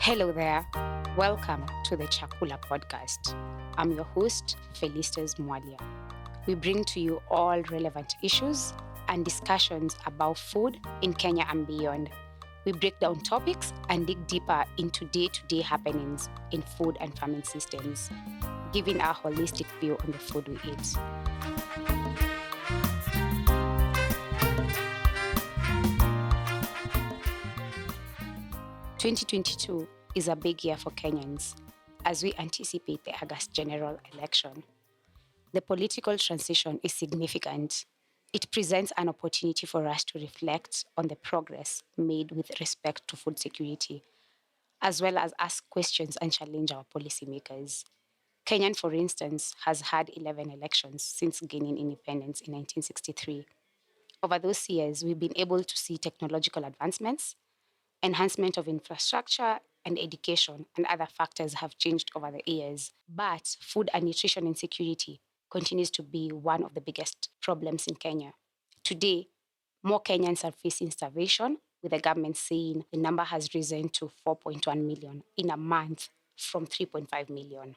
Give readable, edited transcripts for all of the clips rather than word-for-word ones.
Hello there. Welcome to the Chakula podcast. I'm your host, Felicitas Mwalia. We bring to you all relevant issues and discussions about food in Kenya and beyond. We break down topics and dig deeper into day-to-day happenings in food and farming systems, giving a holistic view on the food we eat. 2022 is a big year for Kenyans as we anticipate the August general election. The political transition is significant. It presents an opportunity for us to reflect on the progress made with respect to food security, as well as ask questions and challenge our policymakers. Kenya, for instance, has had 11 elections since gaining independence in 1963. Over those years, we've been able to see technological advancements, enhancement of infrastructure and education and other factors have changed over the years. But food and nutrition insecurity continues to be one of the biggest problems in Kenya. Today, more Kenyans are facing starvation, with the government saying the number has risen to 4.1 million in a month from 3.5 million.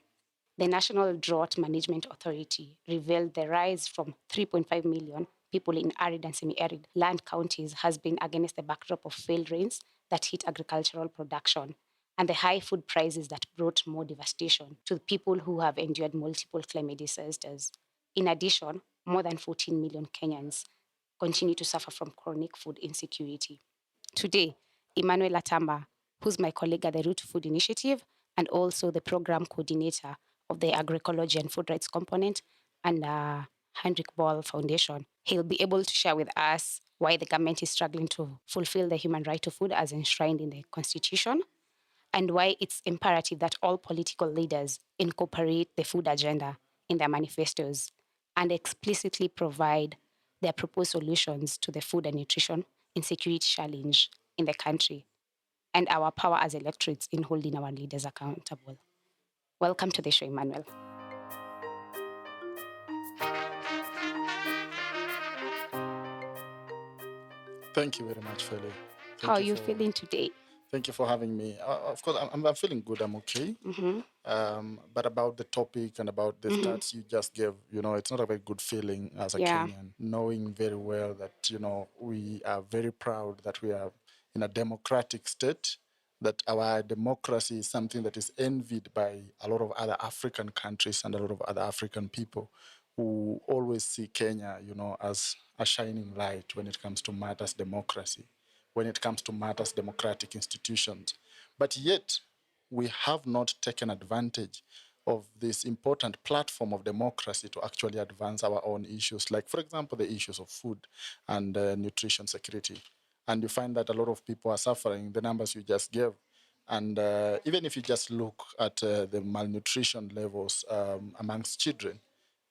The National Drought Management Authority revealed the rise from 3.5 million people in arid and semi-arid land counties has been against the backdrop of failed rains that hit agricultural production and the high food prices that brought more devastation to people who have endured multiple climate disasters. In addition, more than 14 million Kenyans continue to suffer from chronic food insecurity. Today, Emmanuel Atamba, who's my colleague at the Root Food Initiative and also the program coordinator of the Agroecology and Food Rights Component and Heinrich Ball Foundation, he'll be able to share with us why the government is struggling to fulfill the human right to food as enshrined in the Constitution, and why it's imperative that all political leaders incorporate the food agenda in their manifestos and explicitly provide their proposed solutions to the food and nutrition insecurity challenge in the country, and our power as electorates in holding our leaders accountable. Welcome to the show, Emmanuel. Thank you very much, Feli. How are you feeling today? Thank you for having me. Of course, I'm feeling good. I'm okay. But about the topic and about the stats you just gave, it's not a very good feeling as a Kenyan, knowing very well that, we are very proud that we are in a democratic state, that our democracy is something that is envied by a lot of other African countries and a lot of other African people who always see Kenya, as a shining light when it comes to matters democracy, when it comes to matters democratic institutions. But yet, we have not taken advantage of this important platform of democracy to actually advance our own issues, like, for example, the issues of food and nutrition security. And you find that a lot of people are suffering, the numbers you just gave. And even if you just look at the malnutrition levels amongst children,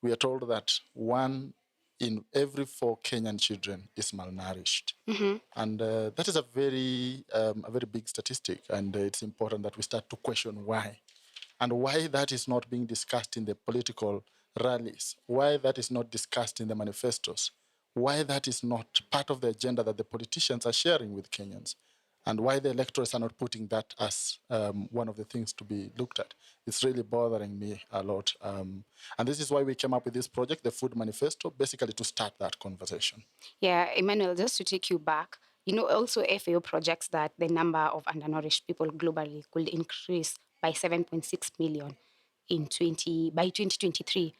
we are told that 1 in every 4 Kenyan children is malnourished. And that is a very big statistic. And it's important that we start to question why. And why that is not being discussed in the political rallies, why that is not discussed in the manifestos, why that is not part of the agenda that the politicians are sharing with Kenyans, and why the electors are not putting that as one of the things to be looked at. It's really bothering me a lot. And this is why we came up with this project, the Food Manifesto, basically to start that conversation. Yeah, Emmanuel, just to take you back, also FAO projects that the number of undernourished people globally could increase by 7.6 million by 2023.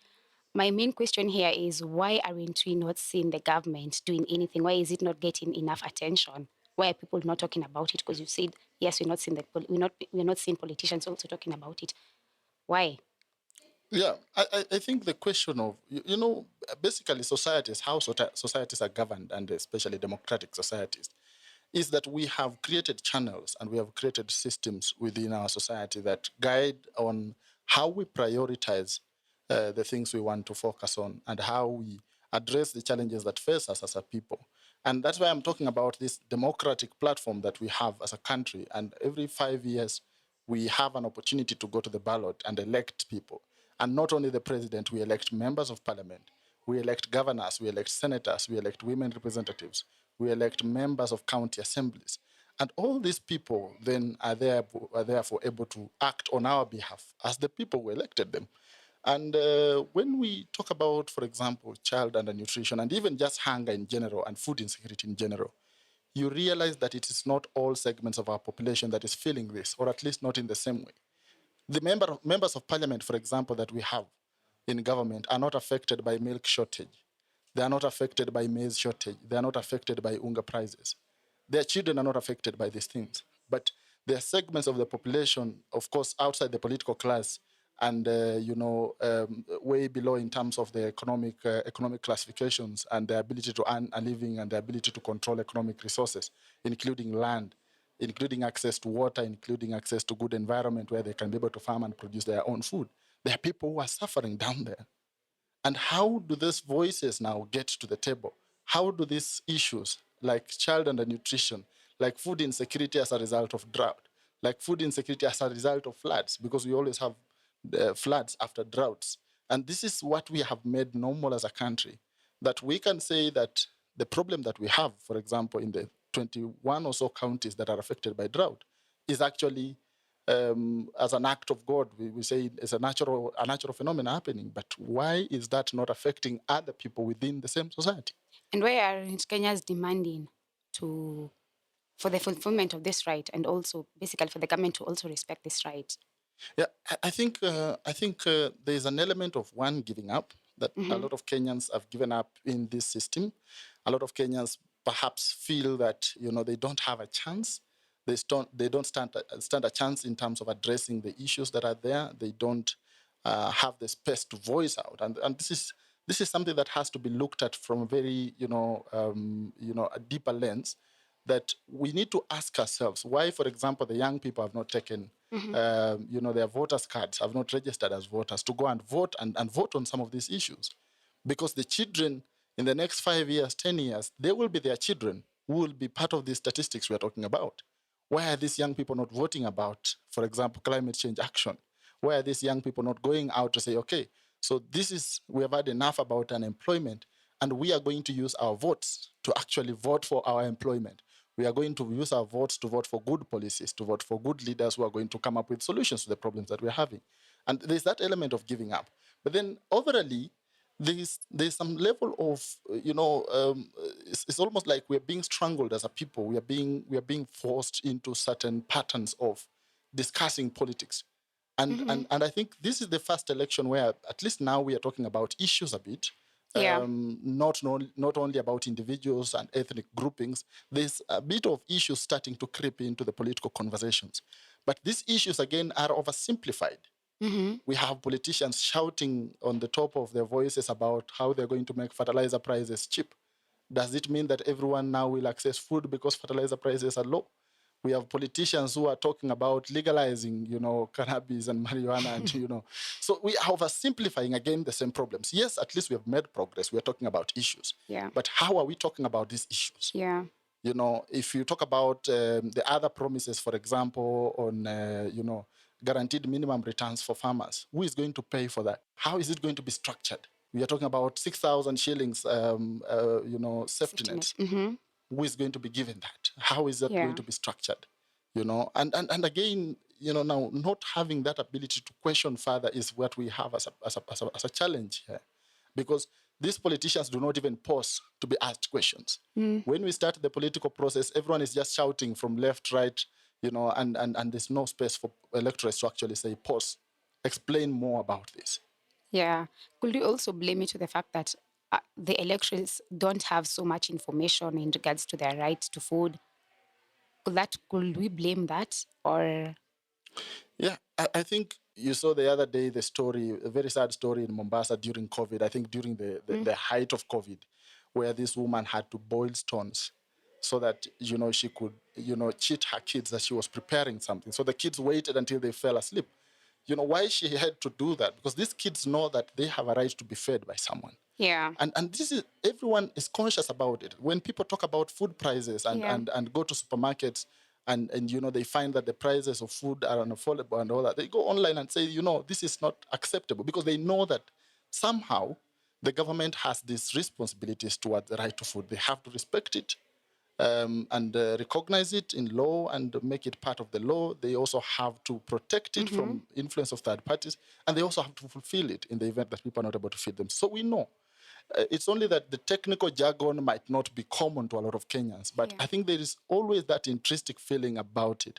My main question here is, why aren't we not seeing the government doing anything? Why is it not getting enough attention? Why are people not talking about it? Because you said, yes, we're not seeing politicians also talking about it. Why? Yeah, I think the question of, basically societies, how societies are governed, and especially democratic societies, is that we have created channels and we have created systems within our society that guide on how we prioritize the things we want to focus on and how we address the challenges that face us as a people. And that's why I'm talking about this democratic platform that we have as a country. And every 5 years, we have an opportunity to go to the ballot and elect people. And not only the president, we elect members of parliament, we elect governors, we elect senators, we elect women representatives, we elect members of county assemblies. And all these people then are therefore able to act on our behalf as the people who elected them. And when we talk about, for example, child undernutrition and even just hunger in general and food insecurity in general, you realize that it is not all segments of our population that is feeling this, or at least not in the same way. The members of parliament, for example, that we have in government are not affected by milk shortage. They are not affected by maize shortage. They are not affected by unga prices. Their children are not affected by these things. But there are segments of the population, of course, outside the political class and, way below in terms of the economic classifications and the ability to earn a living and the ability to control economic resources, including land, including access to water, including access to good environment where they can be able to farm and produce their own food. There are people who are suffering down there. And how do these voices now get to the table? How do these issues like child undernutrition, like food insecurity as a result of drought, like food insecurity as a result of floods, because we always have floods after droughts. And this is what we have made normal as a country, that we can say that the problem that we have, for example, in the 21 or so counties that are affected by drought, is actually as an act of God. We say it's a natural phenomenon happening, but why is that not affecting other people within the same society? And why are Kenyans demanding for the fulfillment of this right, and also basically for the government to also respect this right? Yeah, I think there is an element of one giving up, that a lot of Kenyans have given up in this system. A lot of Kenyans perhaps feel that they don't have a chance. They don't stand a chance in terms of addressing the issues that are there. They don't have the space to voice out, and this is something that has to be looked at from a very a deeper lens. That we need to ask ourselves why, for example, the young people have not taken their voters' cards, have not registered as voters to go and vote and vote on some of these issues. Because the children in the next 5 years, 10 years, they will be their children who will be part of these statistics we are talking about. Why are these young people not voting about, for example, climate change action? Why are these young people not going out to say, okay, so we have had enough about unemployment, and we are going to use our votes to actually vote for our employment. We are going to use our votes to vote for good policies, to vote for good leaders who are going to come up with solutions to the problems that we're having. And there's that element of giving up. But then overall, there's some level of it's almost like we're being strangled as a people. We are being forced into certain patterns of discussing politics. And I think this is the first election where at least now we are talking about issues a bit. Yeah. Not only about individuals and ethnic groupings. There's a bit of issues starting to creep into the political conversations. But these issues, again, are oversimplified. We have politicians shouting on the top of their voices about how they're going to make fertilizer prices cheap. Does it mean that everyone now will access food because fertilizer prices are low? We have politicians who are talking about legalizing, cannabis and marijuana, and So we are oversimplifying again the same problems. Yes, at least we have made progress. We are talking about issues. Yeah. But how are we talking about these issues? Yeah. If you talk about the other promises, for example, on guaranteed minimum returns for farmers, who is going to pay for that? How is it going to be structured? We are talking about 6,000 shillings, safety net. Who is going to be given that? How is that going to be structured? And again, now not having that ability to question further is what we have as a challenge here, because these politicians do not even pause to be asked questions. When we start the political process, everyone is just shouting from left, right, and there's no space for electorates to actually say, pause, explain more about this. Yeah. Could you also blame it to the fact that the electors don't have so much information in regards to their right to food? Could we blame that? Or Yeah, I think you saw the other day the story, a very sad story in Mombasa during COVID. I think during the height of COVID, where this woman had to boil stones so that she could cheat her kids that she was preparing something. So the kids waited until they fell asleep. Why she had to do that? Because these kids know that they have a right to be fed by someone. yeah. And this is, everyone is conscious about it. When people talk about food prices and go to supermarkets and they find that the prices of food are unaffordable and all that, they go online and say, this is not acceptable, because they know that somehow the government has these responsibilities towards the right to food. They have to respect it. and recognize it in law and make it part of the law. They also have to protect it from influence of third parties, and they also have to fulfill it in the event that people are not able to feed them. So we know. It's only that the technical jargon might not be common to a lot of Kenyans, but I think there is always that intrinsic feeling about it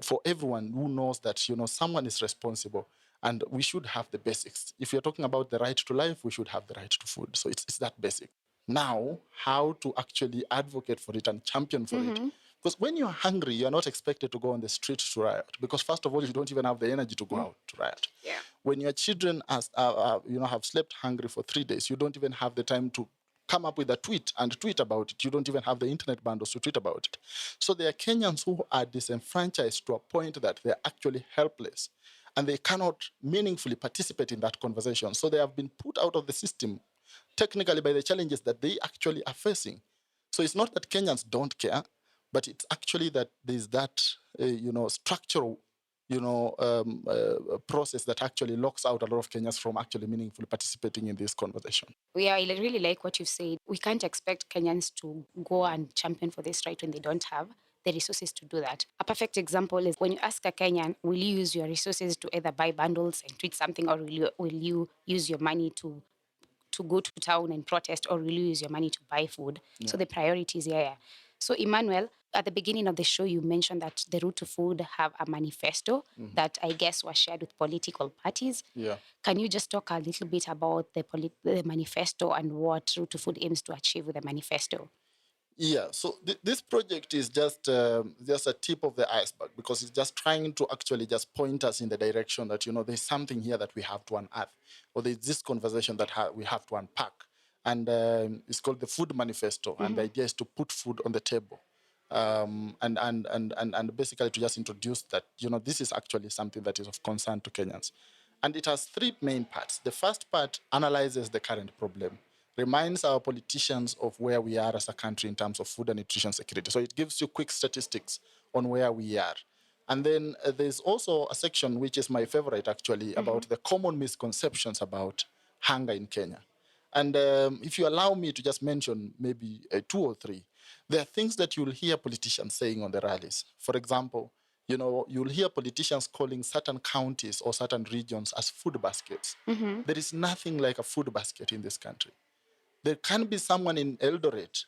for everyone who knows that, someone is responsible and we should have the basics. If you're talking about the right to life, we should have the right to food. So it's that basic. Now, how to actually advocate for it and champion for it. Because when you're hungry, you're not expected to go on the street to riot. Because first of all, you don't even have the energy to go out to riot. Yeah. When your children have slept hungry for 3 days, you don't even have the time to come up with a tweet and tweet about it. You don't even have the internet bundles to tweet about it. So there are Kenyans who are disenfranchised to a point that they're actually helpless and they cannot meaningfully participate in that conversation. So they have been put out of the system technically by the challenges that they actually are facing. So it's not that Kenyans don't care, but it's actually that there's that, structural, process that actually locks out a lot of Kenyans from actually meaningfully participating in this conversation. Yeah, I really like what you've said. We can't expect Kenyans to go and champion for this right when they don't have the resources to do that. A perfect example is when you ask a Kenyan, will you use your resources to either buy bundles and tweet something, or will you use your money to go to town and protest, or will you use your money to buy food? Yeah. So the priorities, yeah. So Emmanuel, at the beginning of the show, you mentioned that the Route to Food have a manifesto that I guess was shared with political parties. Yeah. Can you just talk a little bit about the manifesto and what Route to Food aims to achieve with the manifesto? Yeah, so this project is just a tip of the iceberg because it's just trying to actually just point us in the direction that, there's something here that we have to unearth, or there's this conversation that we have to unpack. And it's called the Food Manifesto, and the idea is to put food on the table. And basically to just introduce that, this is actually something that is of concern to Kenyans. And it has three main parts. The first part analyzes the current problem, reminds our politicians of where we are as a country in terms of food and nutrition security. So it gives you quick statistics on where we are. And then there's also a section, which is my favorite actually, about the common misconceptions about hunger in Kenya. And if you allow me to just mention maybe 2 or 3, there are things that you'll hear politicians saying on the rallies. For example, you'll hear politicians calling certain counties or certain regions as food baskets. There is nothing like a food basket in this country. There can be someone in Eldoret,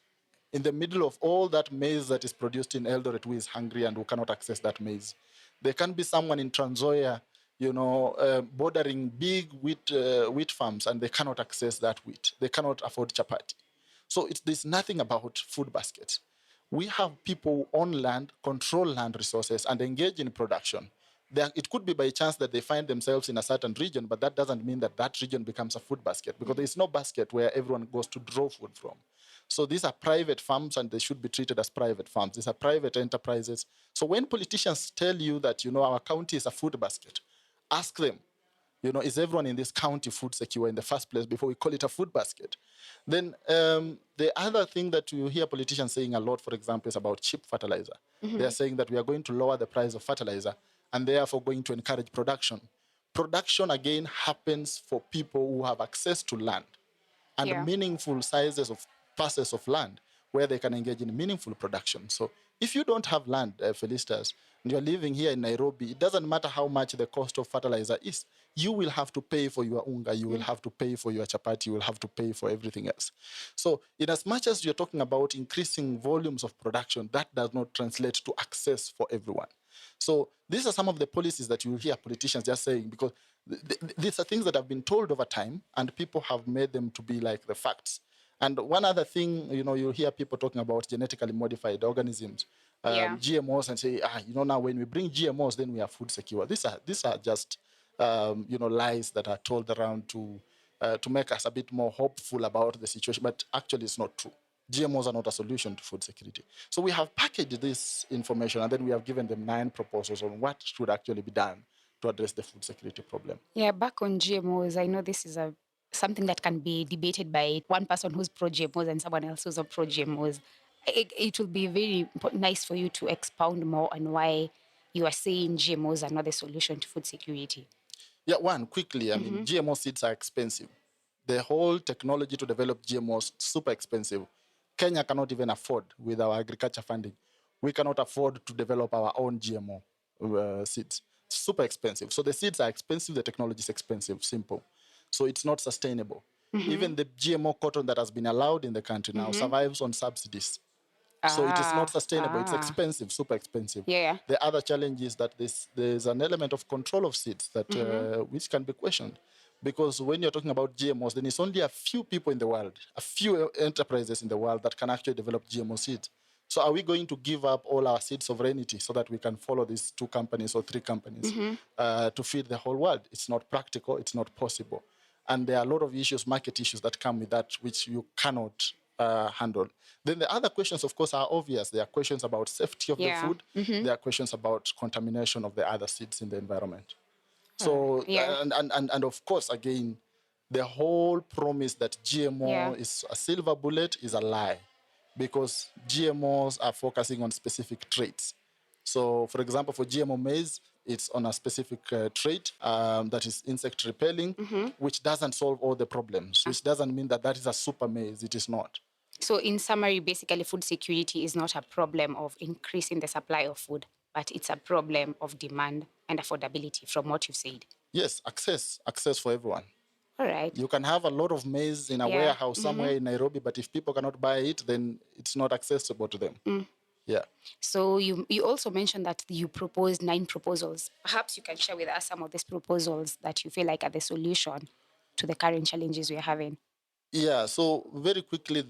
in the middle of all that maize that is produced in Eldoret, who is hungry and who cannot access that maize. There can be someone in Trans Nzoia, bordering big wheat farms, and they cannot access that wheat. They cannot afford chapati. So there's nothing about food baskets. We have people on land, control land resources, and engage in production. It could be by chance that they find themselves in a certain region, but that doesn't mean that that region becomes a food basket, because there's no basket where everyone goes to draw food from. So these are private farms, and they should be treated as private farms. These are private enterprises. So when politicians tell you that, our county is a food basket, ask them, is everyone in this county food secure in the first place before we call it a food basket? Then the other thing that you hear politicians saying a lot, for example, is about cheap fertilizer. They are saying that we are going to lower the price of fertilizer and therefore going to encourage production. Production, again, happens for people who have access to land and meaningful sizes of parcels of land where they can engage in meaningful production. So if you don't have land, Felicitas, and you're living here in Nairobi, it doesn't matter how much the cost of fertilizer is. You will have to pay for your unga, you will have to pay for your chapati, you will have to pay for everything else. So in as much as you're talking about increasing volumes of production, that does not translate to access for everyone. So these are some of the policies that you hear politicians just saying, because these are things that have been told over time, and people have made them to be like the facts. And one other thing, you hear people talking about genetically modified organisms, GMOs, and say, now when we bring GMOs, then we are food secure. These are just, lies that are told around to make us a bit more hopeful about the situation, but actually it's not true. GMOs are not a solution to food security. So we have packaged this information, and then we have given them 9 proposals on what should actually be done to address the food security problem. Yeah, back on GMOs, I know this is something that can be debated by one person who's pro-GMOs and someone else who's not pro-GMOs. It will be very nice for you to expound more on why you are saying GMOs are not the solution to food security. Yeah, quickly, I mean, GMO seeds are expensive. The whole technology to develop GMOs, super expensive. Kenya cannot even afford with our agriculture funding. We cannot afford to develop our own GMO seeds. It's super expensive. So the seeds are expensive, the technology is expensive, simple. So it's not sustainable. Even the GMO cotton that has been allowed in the country now survives on subsidies. So it is not sustainable. It's expensive, super expensive. Yeah. The other challenge is that there's an element of control of seeds that which can be questioned. Because when you're talking about GMOs, then it's only a few people in the world, a few enterprises in the world that can actually develop GMO seeds. So are we going to give up all our seed sovereignty so that we can follow these 2 companies or 3 companies to feed the whole world? It's not practical. It's not possible. And there are a lot of issues, market issues that come with that, which you cannot handle. Then the other questions, of course, are obvious. There are questions about safety of the food. There are questions about contamination of the other seeds in the environment. So, and of course, again, the whole promise that GMO is a silver bullet is a lie, because GMOs are focusing on specific traits. So, for example, for GMO maize, it's on a specific trait that is insect repelling, which doesn't solve all the problems, which doesn't mean that that is a super maize. It is not. So in summary, basically food security is not a problem of increasing the supply of food, but it's a problem of demand and affordability from what you've said. Yes, access for everyone. All right. You can have a lot of maize in a warehouse somewhere in Nairobi, but if people cannot buy it, then it's not accessible to them. Yeah. So you also mentioned that you proposed 9 proposals. Perhaps you can share with us some of these proposals that you feel like are the solution to the current challenges we're having. Yeah, so very quickly,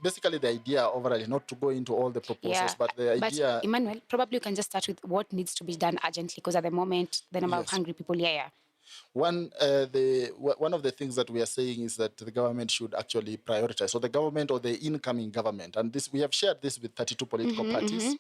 basically the idea overall, not to go into all the proposals, but the idea. But Emmanuel, probably you can just start with what needs to be done urgently, because at the moment, the number of hungry people, One of the things that we are saying is that the government should actually prioritize. So the government or the incoming government, and this we have shared this with 32 political parties,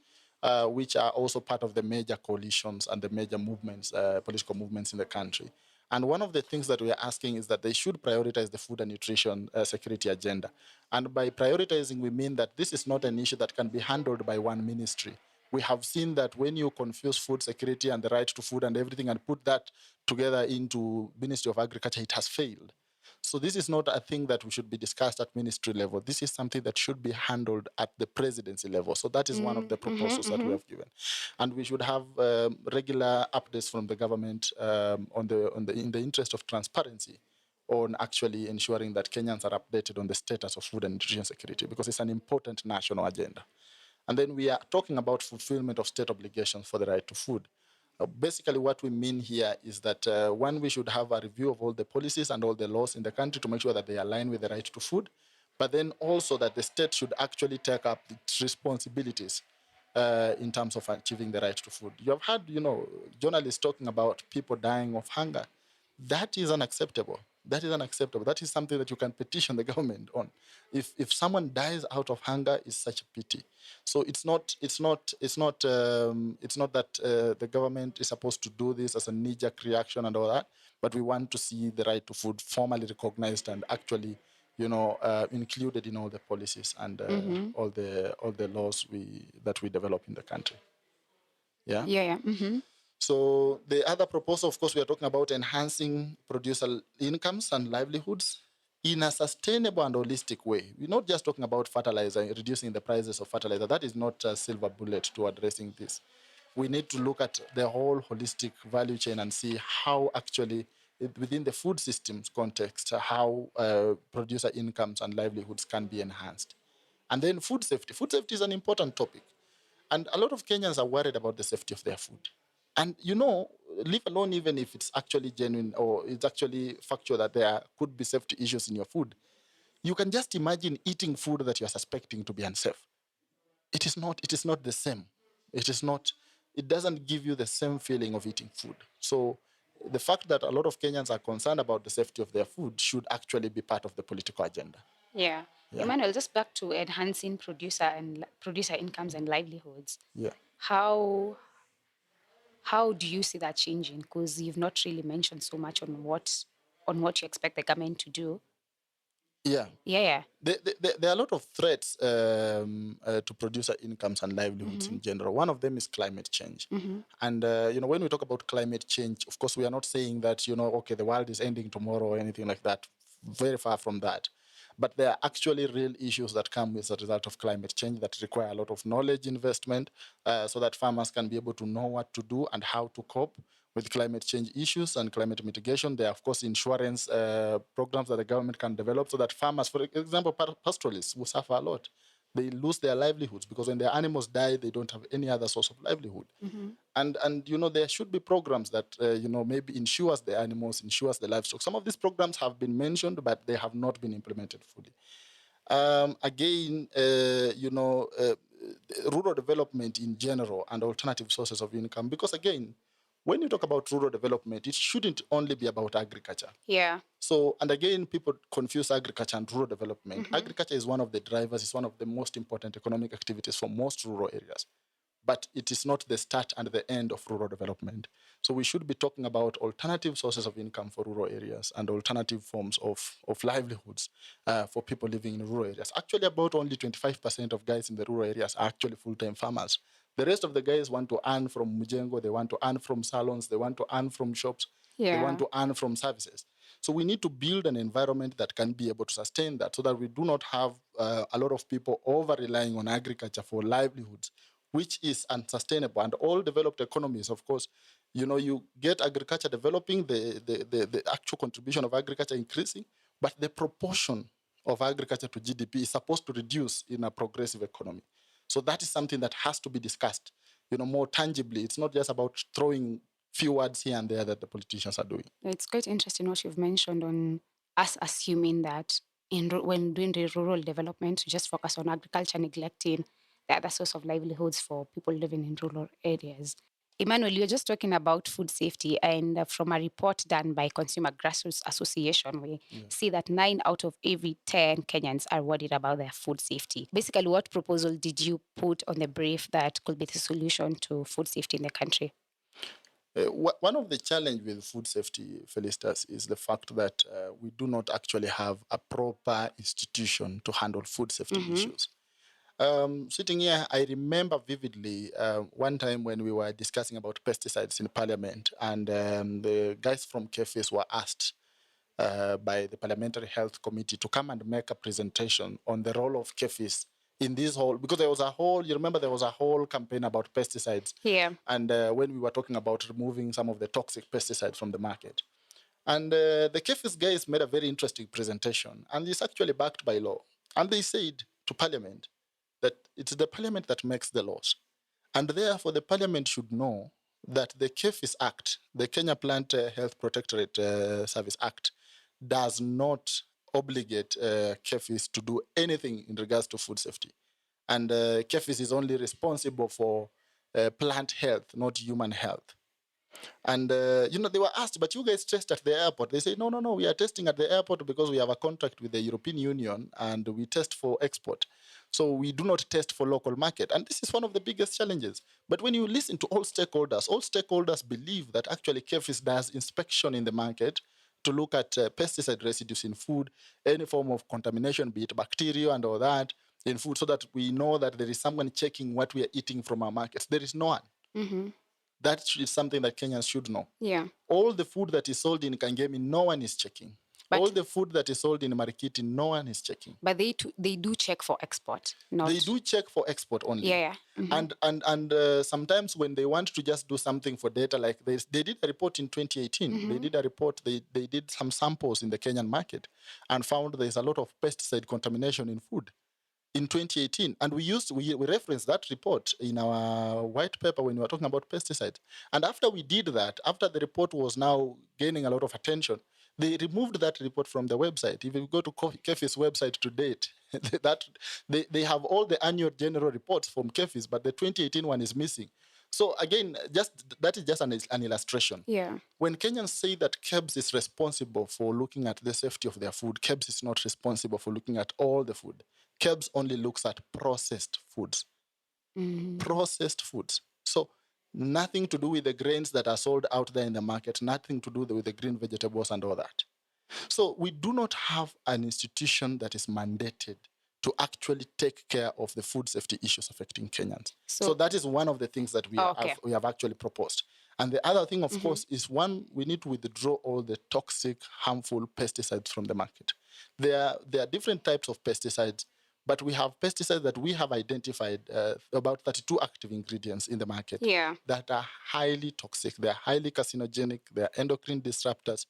which are also part of the major coalitions and the major movements, political movements in the country. And one of the things that we are asking is that they should prioritize the food and nutrition security agenda. And by prioritizing, we mean that this is not an issue that can be handled by one ministry. We have seen that when you confuse food security and the right to food and everything and put that together into Ministry of Agriculture, it has failed. So this is not a thing that we should be discussed at ministry level. This is something that should be handled at the presidency level. So that is one of the proposals that we have given. And we should have regular updates from the government in the interest of transparency on actually ensuring that Kenyans are updated on the status of food and nutrition security, because it's an important national agenda. And then we are talking about fulfillment of state obligations for the right to food. Basically, what we mean here is that one, we should have a review of all the policies and all the laws in the country to make sure that they align with the right to food, but then also that the state should actually take up its responsibilities in terms of achieving the right to food. You have had, journalists talking about people dying of hunger. That is unacceptable. That is unacceptable. That is something that you can petition the government on. If someone dies out of hunger, it's such a pity. So it's not that the government is supposed to do this as a knee-jerk reaction and all that, but we want to see the right to food formally recognized and actually, included in all the policies and all the laws that we develop in the country. Yeah. Yeah. So the other proposal, of course, we are talking about enhancing producer incomes and livelihoods in a sustainable and holistic way. We're not just talking about fertilizer, reducing the prices of fertilizer. That is not a silver bullet to addressing this. We need to look at the whole holistic value chain and see how actually, within the food systems context, how producer incomes and livelihoods can be enhanced. And then food safety. Food safety is an important topic. And a lot of Kenyans are worried about the safety of their food. And, leave alone even if it's actually genuine or it's actually factual that there could be safety issues in your food. You can just imagine eating food that you're suspecting to be unsafe. It is not the same. It doesn't give you the same feeling of eating food. So the fact that a lot of Kenyans are concerned about the safety of their food should actually be part of the political agenda. Yeah. Emmanuel, just back to enhancing producer incomes and livelihoods. Yeah. How do you see that changing? Because you've not really mentioned so much on what you expect the government to do. Yeah. Yeah. There are a lot of threats to producer incomes and livelihoods in general. One of them is climate change. And, when we talk about climate change, of course, we are not saying that, the world is ending tomorrow or anything like that. Very far from that. but there are actually real issues that come as a result of climate change that require a lot of knowledge investment so that farmers can be able to know what to do and how to cope with climate change issues and climate mitigation. There are, of course, insurance programs that the government can develop so that farmers, for example, pastoralists will suffer a lot. They lose their livelihoods because when their animals die, they don't have any other source of livelihood. And there should be programs that maybe insures the animals, insures the livestock. Some of these programs have been mentioned, but they have not been implemented fully. Again, rural development in general and alternative sources of income, because again, when you talk about rural development, it shouldn't only be about agriculture. Yeah. So, and again, people confuse agriculture and rural development. Agriculture is one of the drivers, it's one of the most important economic activities for most rural areas. But it is not the start and the end of rural development. So we should be talking about alternative sources of income for rural areas and alternative forms of livelihoods for people living in rural areas. Actually, about only 25% of guys in the rural areas are actually full-time farmers. The rest of the guys want to earn from Mujengo, they want to earn from salons, they want to earn from shops, they want to earn from services. So we need to build an environment that can be able to sustain that so that we do not have a lot of people over-relying on agriculture for livelihoods, which is unsustainable. And all developed economies, of course, you get agriculture developing, the actual contribution of agriculture increasing, but the proportion of agriculture to GDP is supposed to reduce in a progressive economy. So that is something that has to be discussed, more tangibly. It's not just about throwing few words here and there that the politicians are doing. It's quite interesting what you've mentioned on us assuming that when doing the rural development, we just focus on agriculture, neglecting the other source of livelihoods for people living in rural areas. Emmanuel, you're just talking about food safety, and from a report done by Consumer Grassroots Association, we see that 9 out of every 10 Kenyans are worried about their food safety. Basically, what proposal did you put on the brief that could be the solution to food safety in the country? One of the challenges with food safety, Felicitas, is the fact that we do not actually have a proper institution to handle food safety issues. Sitting here, I remember vividly one time when we were discussing about pesticides in Parliament, and the guys from KFS were asked by the Parliamentary Health Committee to come and make a presentation on the role of KFS in this whole, because there was a whole, you remember there was a whole campaign about pesticides. Yeah. And when we were talking about removing some of the toxic pesticides from the market. And the KFS guys made a very interesting presentation, and it's actually backed by law. And they said to Parliament that it's the Parliament that makes the laws. And therefore, the Parliament should know that the KFS Act, the Kenya Plant Health Protectorate Service Act, does not obligate KFS to do anything in regards to food safety. And KFS is only responsible for plant health, not human health. And, they were asked, but you guys test at the airport. They say, no, we are testing at the airport because we have a contract with the European Union and we test for export. So we do not test for local market. And this is one of the biggest challenges. But when you listen to all stakeholders believe that actually KFS does inspection in the market to look at pesticide residues in food, any form of contamination, be it bacteria and all that, in food, so that we know that there is someone checking what we are eating from our markets. There is no one. That is something that Kenyans should know. Yeah. All the food that is sold in Kangemi, no one is checking. But all the food that is sold in Marikiti, no one is checking. But they do check for export. They do check for export only. Yeah. And sometimes when they want to just do something for data, like they did a report in 2018. They did a report, they did some samples in the Kenyan market and found there's a lot of pesticide contamination in food in 2018. And we referenced that report in our white paper when we were talking about pesticides. And after we did that, after the report was now gaining a lot of attention, they removed that report from the website. If you go to KEFI's website to date, they have all the annual general reports from KEFI's, but the 2018 one is missing. So again, that is just an illustration. Yeah. When Kenyans say that KEBS is responsible for looking at the safety of their food, KEBS is not responsible for looking at all the food. KEBS only looks at processed foods. Processed foods. So nothing to do with the grains that are sold out there in the market, nothing to do with the green vegetables and all that. So we do not have an institution that is mandated to actually take care of the food safety issues affecting Kenyans. So that is one of the things that we have actually proposed. And the other thing, of course, is one, we need to withdraw all the toxic, harmful pesticides from the market. There are different types of pesticides, but we have pesticides that we have identified, about 32 active ingredients in the market that are highly toxic. They're highly carcinogenic. They're endocrine disruptors.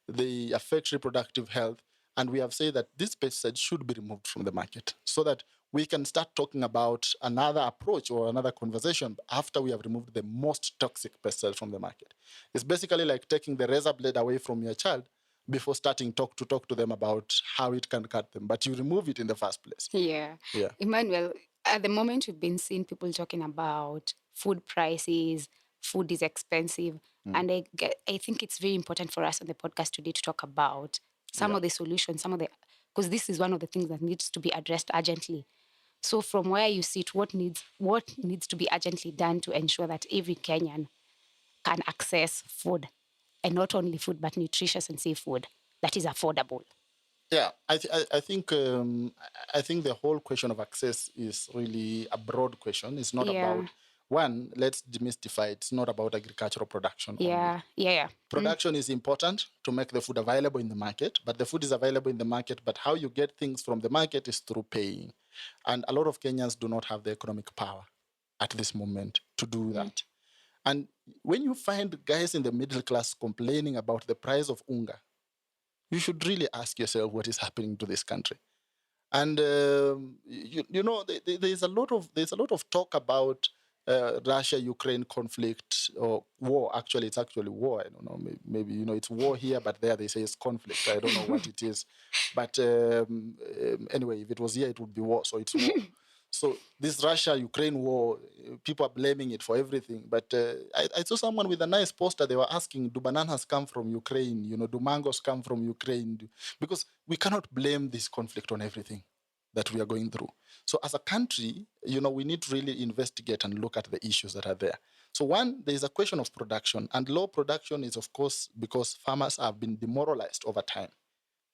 They affect reproductive health. And we have said that these pesticides should be removed from the market so that we can start talking about another approach or another conversation after we have removed the most toxic pesticides from the market. It's basically like taking the razor blade away from your child before starting talk to them about how it can cut them, but you remove it in the first place. Yeah. Emmanuel, at the moment we've been seeing people talking about food prices, food is expensive. And I think it's very important for us on the podcast today to talk about some of the solutions, because this is one of the things that needs to be addressed urgently. So from where you sit, what needs to be urgently done to ensure that every Kenyan can access food, and not only food, but nutritious and safe food that is affordable? Yeah, I think the whole question of access is really a broad question. It's not about one. Let's demystify. It's not about agricultural production. Production is important to make the food available in the market, but the food is available in the market. But how you get things from the market is through paying, and a lot of Kenyans do not have the economic power at this moment to do that. And when you find guys in the middle class complaining about the price of unga, you should really ask yourself what is happening to this country. And there's a lot of talk about Russia-Ukraine conflict or war. Actually, it's actually war. I don't know. Maybe it's war here, but there they say it's conflict. I don't know what it is. But anyway, if it was here, it would be war. So it's war. So this Russia-Ukraine war, people are blaming it for everything. But I saw someone with a nice poster. They were asking, do bananas come from Ukraine? Do mangoes come from Ukraine? Because we cannot blame this conflict on everything that we are going through. So as a country, we need to really investigate and look at the issues that are there. So one, there is a question of production. And low production is, of course, because farmers have been demoralized over time.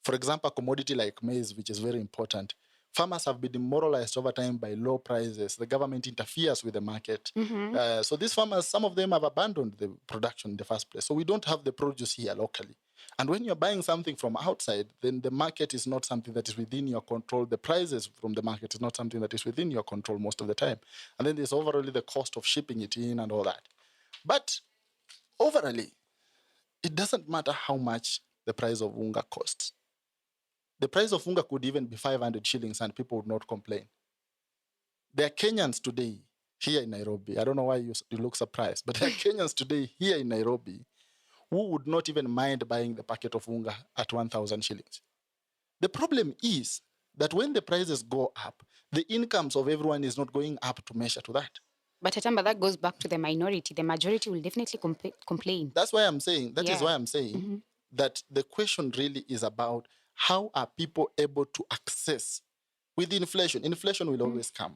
For example, a commodity like maize, which is very important, farmers have been demoralized over time by low prices. The government interferes with the market. So these farmers, some of them have abandoned the production in the first place. So we don't have the produce here locally. And when you're buying something from outside, then the market is not something that is within your control. The prices from the market is not something that is within your control most of the time. And then there's overall the cost of shipping it in and all that. But overall, it doesn't matter how much the price of unga costs. The price of unga could even be 500 shillings and people would not complain. There are Kenyans today here in Nairobi. I don't know why you look surprised, but there are Kenyans today here in Nairobi who would not even mind buying the packet of unga at 1,000 shillings. The problem is that when the prices go up, the incomes of everyone is not going up to measure to that. But Atamba, that goes back to the minority. The majority will definitely complain. That's why I'm saying, is why I'm saying that the question really is about how are people able to access with inflation. Inflation will always come.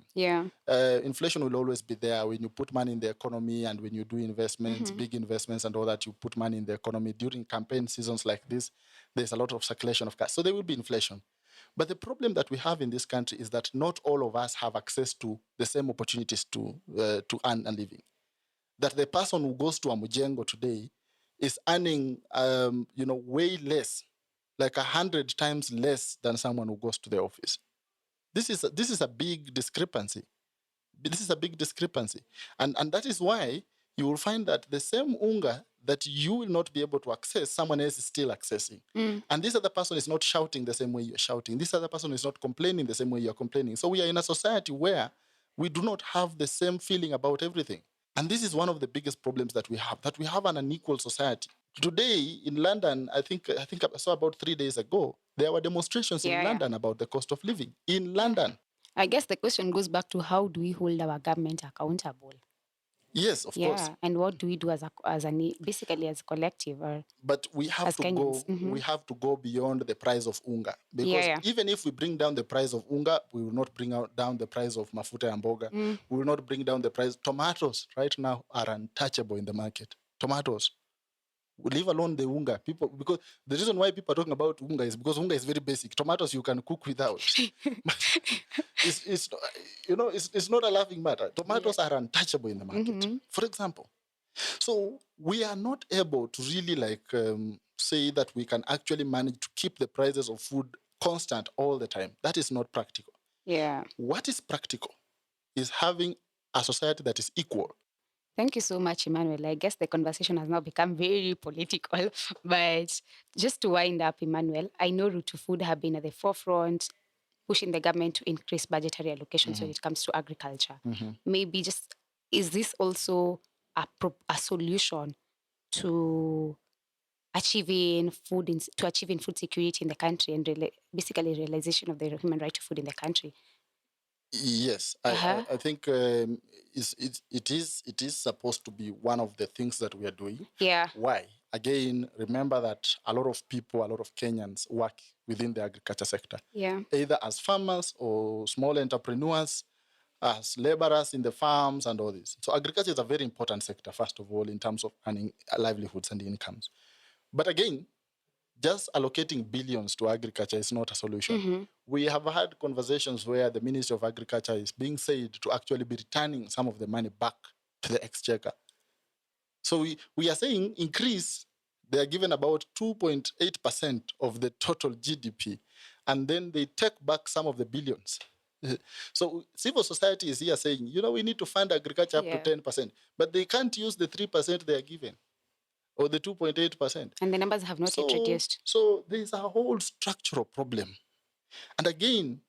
Inflation will always be there when you put money in the economy and when you do investments, big investments and all that, you put money in the economy. During campaign seasons like this, there's a lot of circulation of cash. So there will be inflation. But the problem that we have in this country is that not all of us have access to the same opportunities to earn a living. That the person who goes to a Mujengo today is earning, way less, like 100 times less than someone who goes to the office. This is a big discrepancy. This is a big discrepancy. And that is why you will find that the same unga that you will not be able to access, someone else is still accessing. And this other person is not shouting the same way you're shouting. This other person is not complaining the same way you're complaining. So we are in a society where we do not have the same feeling about everything. And this is one of the biggest problems that we have an unequal society. Today in London, I think I saw about 3 days ago, there were demonstrations in London about the cost of living in London. I guess the question goes back to how do we hold our government accountable? Yes, of course. And what do we do basically as a collective or but we have to Kenyans? We have to go beyond the price of unga, because even if we bring down the price of unga, we will not bring down the price of mafuta and mboga. We will not bring down the price. Tomatoes right now are untouchable in the market. Tomatoes. Leave alone the unga. People, because the reason why people are talking about unga is because unga is very basic. Tomatoes you can cook without. It's not a laughing matter. Tomatoes are untouchable in the market. For example, So we are not able to really say that we can actually manage to keep the prices of food constant all the time. That is not practical. Yeah. What is practical is having a society that is equal. Thank you so much, Emmanuel. I guess the conversation has now become very political. But just to wind up, Emmanuel, I know Root to Food have been at the forefront, pushing the government to increase budgetary allocations when it comes to agriculture. Maybe just, is this also a solution to achieving food security in the country and basically realization of the human right to food in the country? Yes, I think it is supposed to be one of the things that we are doing. Yeah. Why? Again, remember that a lot of people, a lot of Kenyans work within the agriculture sector. Yeah. Either as farmers or small entrepreneurs, as laborers in the farms and all this. So agriculture is a very important sector, first of all, in terms of earning livelihoods and incomes. But again, just allocating billions to agriculture is not a solution. We have had conversations where the Ministry of Agriculture is being said to actually be returning some of the money back to the exchequer. So we are saying increase, they are given about 2.8% of the total GDP, and then they take back some of the billions. So civil society is here saying, we need to fund agriculture up to 10%, but they can't use the 3% they are given or the 2.8%. And the numbers have not yet reduced. So there's a whole structural problem. And again,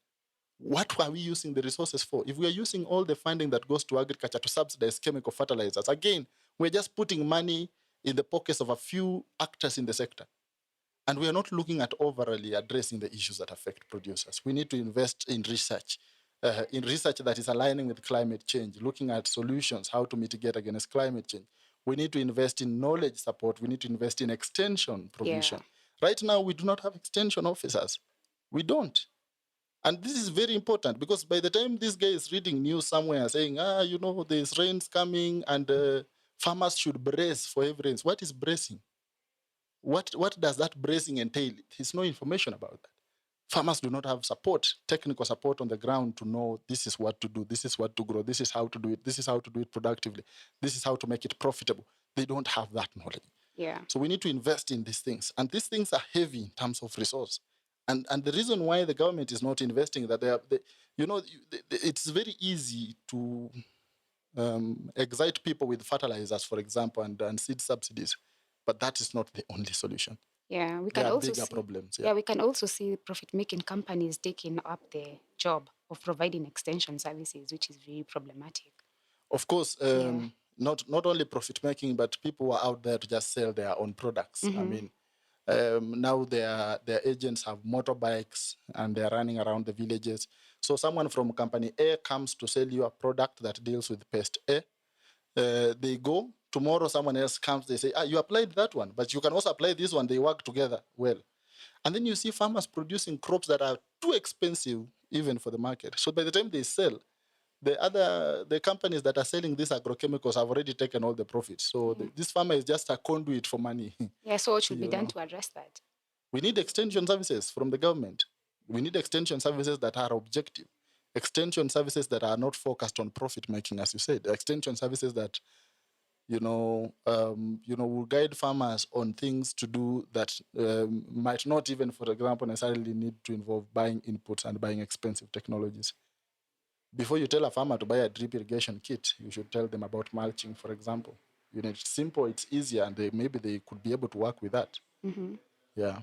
what are we using the resources for? If we are using all the funding that goes to agriculture to subsidize chemical fertilizers, again, we're just putting money in the pockets of a few actors in the sector. And we are not looking at overally addressing the issues that affect producers. We need to invest in research that is aligning with climate change, looking at solutions, how to mitigate against climate change. We need to invest in knowledge support. We need to invest in extension provision. Yeah. Right now, we do not have extension officers. We don't. And this is very important because by the time this guy is reading news somewhere saying, there's rains coming and farmers should brace for heavy rains. What is bracing? What does that bracing entail? There's no information about that. Farmers do not have support, technical support on the ground to know this is what to do, this is what to grow, this is how to do it, this is how to do it productively, this is how to make it profitable. They don't have that knowledge. Yeah. So we need to invest in these things. And these things are heavy in terms of resource. And the reason why the government is not investing that it's very easy to excite people with fertilizers, for example, and seed subsidies. But that is not the only solution. Yeah, there are bigger problems. Yeah, we can also see profit-making companies taking up the job of providing extension services, which is very problematic. Of course, not only profit-making, but people are out there to just sell their own products. I mean, now their agents have motorbikes and they're running around the villages. So someone from company A comes to sell you a product that deals with pest A. They go. Tomorrow someone else comes, they say, you applied that one, but you can also apply this one. They work together well. And then you see farmers producing crops that are too expensive even for the market. So by the time they sell, the companies that are selling these agrochemicals have already taken all the profits. So this farmer is just a conduit for money. Yeah, so what should be done to address that? We need extension services from the government. We need extension services that are objective. Extension services that are not focused on profit making, as you said. Extension services that will guide farmers on things to do that might not even, for example, necessarily need to involve buying inputs and buying expensive technologies. Before you tell a farmer to buy a drip irrigation kit, you should tell them about mulching, for example. It's simple, it's easier, and maybe they could be able to work with that. Mm-hmm. Yeah.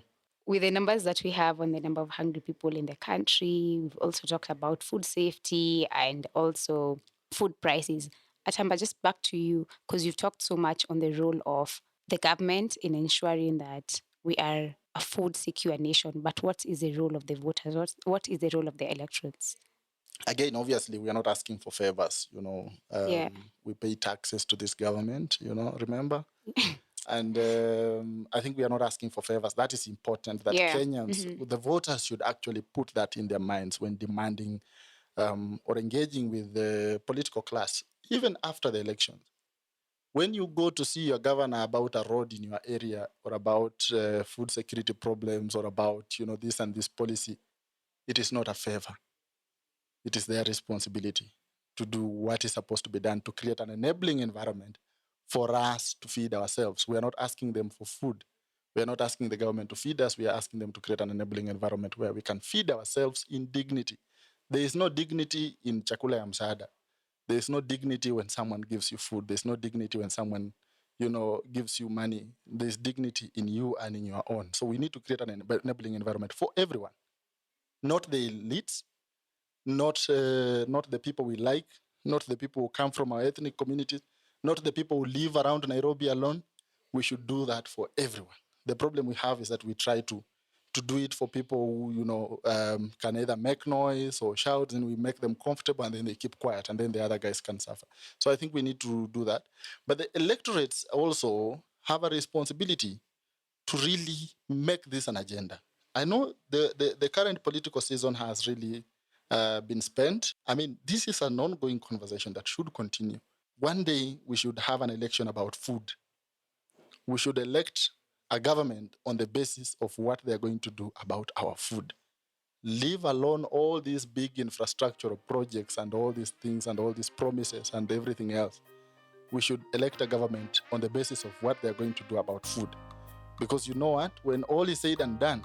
With the numbers that we have on the number of hungry people in the country, we've also talked about food safety and also food prices. Atamba, just back to you, because you've talked so much on the role of the government in ensuring that we are a food secure nation. But what is the role of the voters? What is the role of the electorates? Again, obviously, we are not asking for favors. We pay taxes to this government, remember? And I think we are not asking for favors. That is important, that Kenyans, the voters should actually put that in their minds when demanding or engaging with the political class, even after the elections. When you go to see your governor about a road in your area or about food security problems or about, this and this policy, it is not a favor. It is their responsibility to do what is supposed to be done to create an enabling environment for us to feed ourselves. We are not asking them for food. We are not asking the government to feed us. We are asking them to create an enabling environment where we can feed ourselves in dignity. There is no dignity in chakula ya msaada. There is no dignity when someone gives you food. There's no dignity when someone, gives you money. There's dignity in you earning your own. So we need to create an enabling environment for everyone, not the elites, not the people we like, not the people who come from our ethnic communities, not the people who live around Nairobi alone. We should do that for everyone. The problem we have is that we try to do it for people who can either make noise or shout, and we make them comfortable, and then they keep quiet, and then the other guys can suffer. So I think we need to do that. But the electorates also have a responsibility to really make this an agenda. I know the current political season has really been spent. I mean, this is an ongoing conversation that should continue. One day we should have an election about food. We should elect a government on the basis of what they're going to do about our food. Leave alone all these big infrastructural projects and all these things and all these promises and everything else. We should elect a government on the basis of what they're going to do about food. Because you know what? When all is said and done,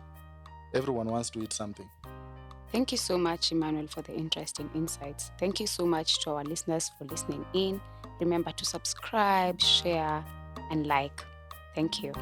everyone wants to eat something. Thank you so much, Emmanuel, for the interesting insights. Thank you so much to our listeners for listening in. Remember to subscribe, share, and like. Thank you.